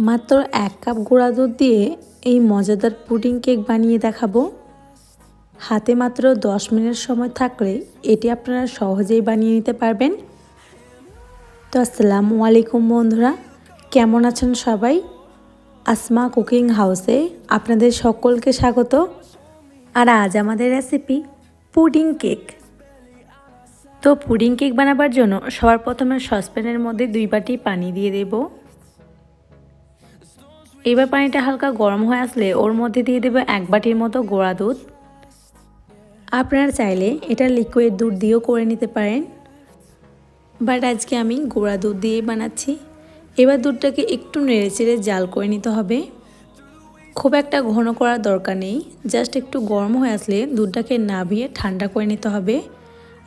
মাত্র 1 কাপ গুঁড়া দুধ দিয়ে এই মজাদার পুডিং কেক বানিয়ে দেখাবো। হাতে মাত্র 10 মিনিট সময় থাকলে এটি আপনারা সহজেই বানিয়ে নিতে পারবেন। তো আসসালামু আলাইকুম বন্ধুরা, কেমন আছেন সবাই? আসমা কুকিং হাউসে আপনাদের সকলকে স্বাগত। আর আজ আমাদের রেসিপি পুডিং কেক। তো পুডিং কেক বানাবার জন্য সবার প্রথমে সসপ্যানের মধ্যে 2 বাটি পানি দিয়ে দেব। এবার পানিটা হালকা গরম হয়ে আসলে ওর মধ্যে দিয়ে দেব 1 বাটির মতো গুঁড়া দুধ। আপনারা চাইলে এটা লিকুইড দুধ দিয়েও করে নিতে পারেন, বাট আজকে আমি গুঁড়া দুধ দিয়েই বানাচ্ছি। এবার দুধটাকে একটু নেড়েচেড়ে জাল করে নিতে হবে। খুব একটা ঘন করার দরকার নেই, জাস্ট একটু গরম হয়ে আসলে দুধটাকে নামিয়ে ঠান্ডা করে নিতে হবে।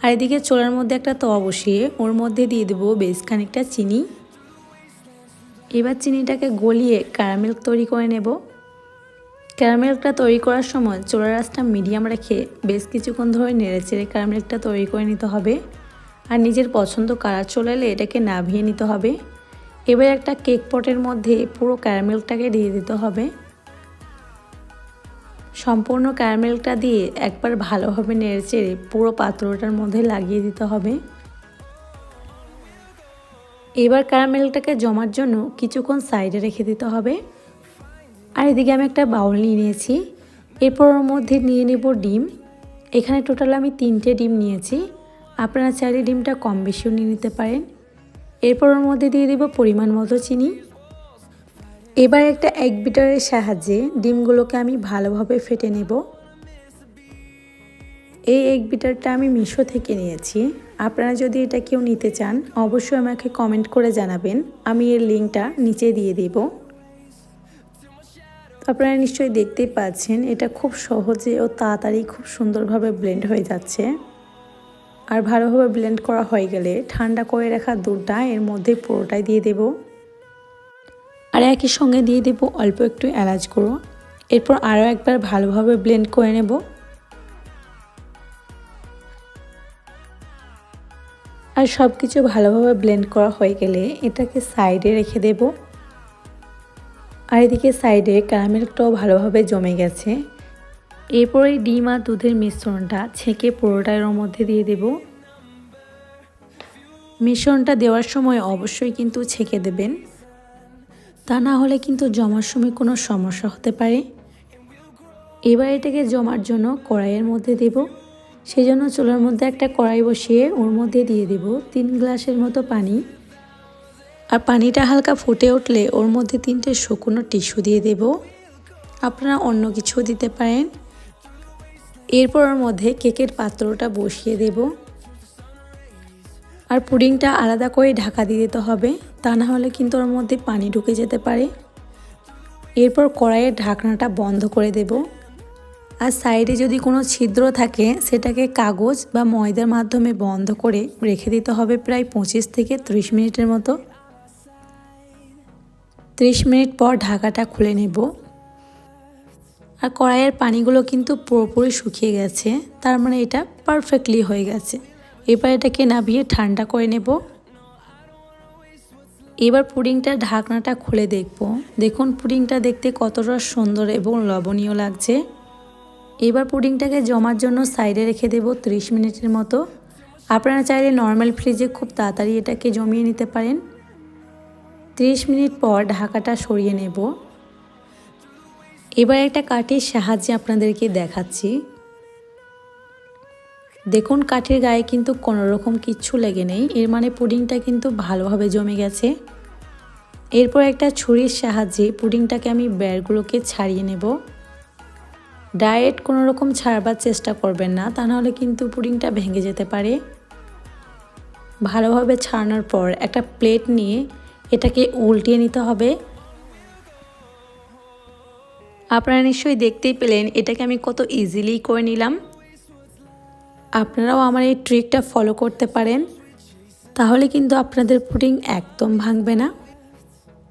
আর এদিকে চুলার মধ্যে একটা তাওয়া বসিয়ে ওর মধ্যে দিয়ে দেবো বেশ খানিকটা চিনি। এবার চিনিটাকে গলিয়ে ক্যারামেল তৈরি করে নেব। ক্যারামেলটা তৈরি করার সময় চুলার আঁচটা মিডিয়াম রেখে বেশ কিছুক্ষণ ধরে নেড়েচেড়ে ক্যারামেলটা তৈরি করে নিতে হবে। আর নিজের পছন্দ কালার চলে এলে এটাকে নামিয়ে নিতে হবে। এবার একটা কেক পটের মধ্যে পুরো ক্যারামেলটাকে দিয়ে দিতে হবে। সম্পূর্ণ ক্যারামেলটা দিয়ে একবার ভালোভাবে নেড়েচেড়ে পুরো পাত্রটার মধ্যে লাগিয়ে দিতে হবে। এবার ক্যারামেলটাকে জমার জন্য কিছুক্ষণ সাইডে রেখে দিতে হবে। আর এদিকে আমি একটা বাউল নিয়ে নিয়েছি। এরপর ওর মধ্যে নিয়ে নেব ডিম। এখানে টোটাল আমি 3টে ডিম নিয়েছি, আপনারা চাইলে ডিমটা কম বেশিও নিয়ে নিতে পারেন। এরপর ওর মধ্যে দিয়ে দেব পরিমাণ মতো চিনি। এবার একটা এগ বিটারের সাহায্যে ডিমগুলোকে আমি ভালোভাবে ফেটে নেব। এই এগ বিটারটা আমি মিশো থেকে নিয়েছি, আপনারা যদি এটা কেউ নিতে চান অবশ্যই আমাকে কমেন্ট করে জানাবেন, আমি এর লিঙ্কটা নিচে দিয়ে দেব। আপনারা নিশ্চয়ই দেখতেই পাচ্ছেন এটা খুব সহজে ও তাড়াতাড়ি খুব সুন্দরভাবে ব্লেন্ড হয়ে যাচ্ছে। আর ভালোভাবে ব্লেন্ড করা হয়ে গেলে ঠান্ডা করে রাখা দুধটা এর মধ্যে পুরোটাই দিয়ে দেব। আর একই সঙ্গে দিয়ে দেব অল্প একটু এলাচ গুঁড়ো। এরপর আরও একবার ভালোভাবে ব্লেন্ড করে নেব। আর সব কিছু ভালোভাবে ব্লেন্ড করা হয়ে গেলে এটাকে সাইডে রেখে দেব। আর এদিকে সাইডে ক্যারামেলটাও ভালোভাবে জমে গেছে। এরপরে ডিম আর দুধের মিশ্রণটা ছেঁকে পুরোটার মধ্যে দিয়ে দেব। মিশ্রণটা দেওয়ার সময় অবশ্যই কিন্তু ছেঁকে দেবেন, তা না হলে কিন্তু জমার সময় কোনো সমস্যা হতে পারে। এবার এটাকে জমার জন্য কড়াইয়ের মধ্যে দেব। সেজন্য চুলার মধ্যে একটা কড়াই বসিয়ে ওর মধ্যে দিয়ে দেব 3 গ্লাসের মতো পানি। আর পানিটা হালকা ফুটে উঠলে ওর মধ্যে 3টে শুকনো টিস্যু দিয়ে দেব, আপনারা অন্য কিছু দিতে পারেন। এরপর ওর মধ্যে কেকের পাত্রটা বসিয়ে দেব। আর পুডিংটা আলাদা করে ঢাকা দিয়ে দিতে হবে, তা না হলে কিন্তু ওর মধ্যে পানি ঢুকে যেতে পারে। এরপর কড়াইয়ের ঢাকনাটা বন্ধ করে দেব। আর সাইডে যদি কোনো ছিদ্র থাকে সেটাকে কাগজ বা ময়দার মাধ্যমে বন্ধ করে রেখে দিতে হবে প্রায় 25 থেকে 30 মিনিটের মতো। 30 মিনিট পর ঢাকাটা খুলে নেব। আর কড়াইয়ের পানিগুলো কিন্তু পুরোপুরি শুকিয়ে গেছে, তার মানে এটা পারফেক্টলি হয়ে গেছে। এবার এটাকে নামিয়ে ঠান্ডা করে নেব। এবার পুডিংটার ঢাকনাটা খুলে দেখব। দেখুন পুডিংটা দেখতে কতটা সুন্দর এবং লবণীয় লাগছে। এবার পুডিংটাকে জমার জন্য সাইডে রেখে দেব 30 মিনিটের মতো। আপনারা চাইলে নর্মাল ফ্রিজে খুব তাড়াতাড়ি এটাকে জমিয়ে নিতে পারেন। 30 মিনিট পর ঢাকাটা সরিয়ে নেব। এবার একটা কাঠির সাহায্যে আপনাদেরকে দেখাচ্ছি। দেখুন কাঠের গায়ে কিন্তু কোনো রকম কিচ্ছু লেগে নেই, এর মানে পুডিংটা কিন্তু ভালোভাবে জমে গেছে। এরপর একটা ছুরির সাহায্যে পুডিংটাকে আমি বেরগুলোকে ছাড়িয়ে নেব। ডাইরেক্ট কোনো রকম ছাড়বার চেষ্টা করবেন না, তা নাহলে কিন্তু পুডিংটা ভেঙে যেতে পারে। ভালোভাবে ছাড়ানোর পর একটা প্লেট নিয়ে এটাকে উল্টিয়ে নিতে হবে। আপনারা নিশ্চয়ই দেখতেই পেলেন এটাকে আমি কত ইজিলি করে নিলাম। আপনারাও আমার এই ট্রিকটা ফলো করতে পারেন, তাহলে কিন্তু আপনাদের পুডিং একদম ভাঙবে না।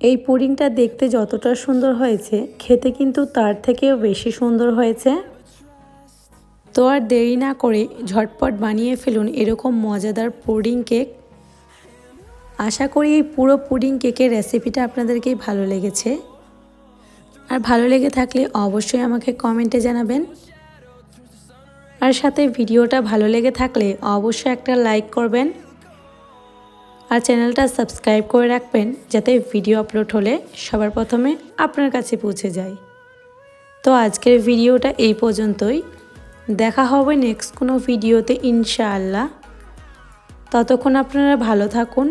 এই পুডিংটা দেখতে যতটা সুন্দর হয়েছে খেতে কিন্তু তার থেকেও বেশি সুন্দর হয়েছে। তো আর দেরি না করে ঝটপট বানিয়ে ফেলুন এরকম মজাদার পুডিং কেক। আশা করি এই পুরো পুডিং কেকের রেসিপিটা আপনাদেরকেই ভালো লেগেছে। আর ভালো লেগে থাকলে অবশ্যই আমাকে কমেন্টে জানাবেন। আর সাথে ভিডিওটা ভালো লেগে থাকলে অবশ্যই একটা লাইক করবেন। আর চ্যানেলটা সাবস্ক্রাইব করে রাখবেন যাতে ভিডিও আপলোড হলে সবার প্রথমে আপনার কাছে পৌঁছে যায়। তো আজকের ভিডিওটা এই পর্যন্তই। দেখা হবে নেক্সট কোনো ভিডিওতে ইনশাআল্লাহ। ততক্ষণ আপনারা ভালো থাকুন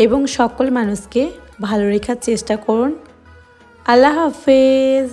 এবং সকল মানুষকে ভালো রাখার চেষ্টা করুন। আল্লাহ হাফেজ।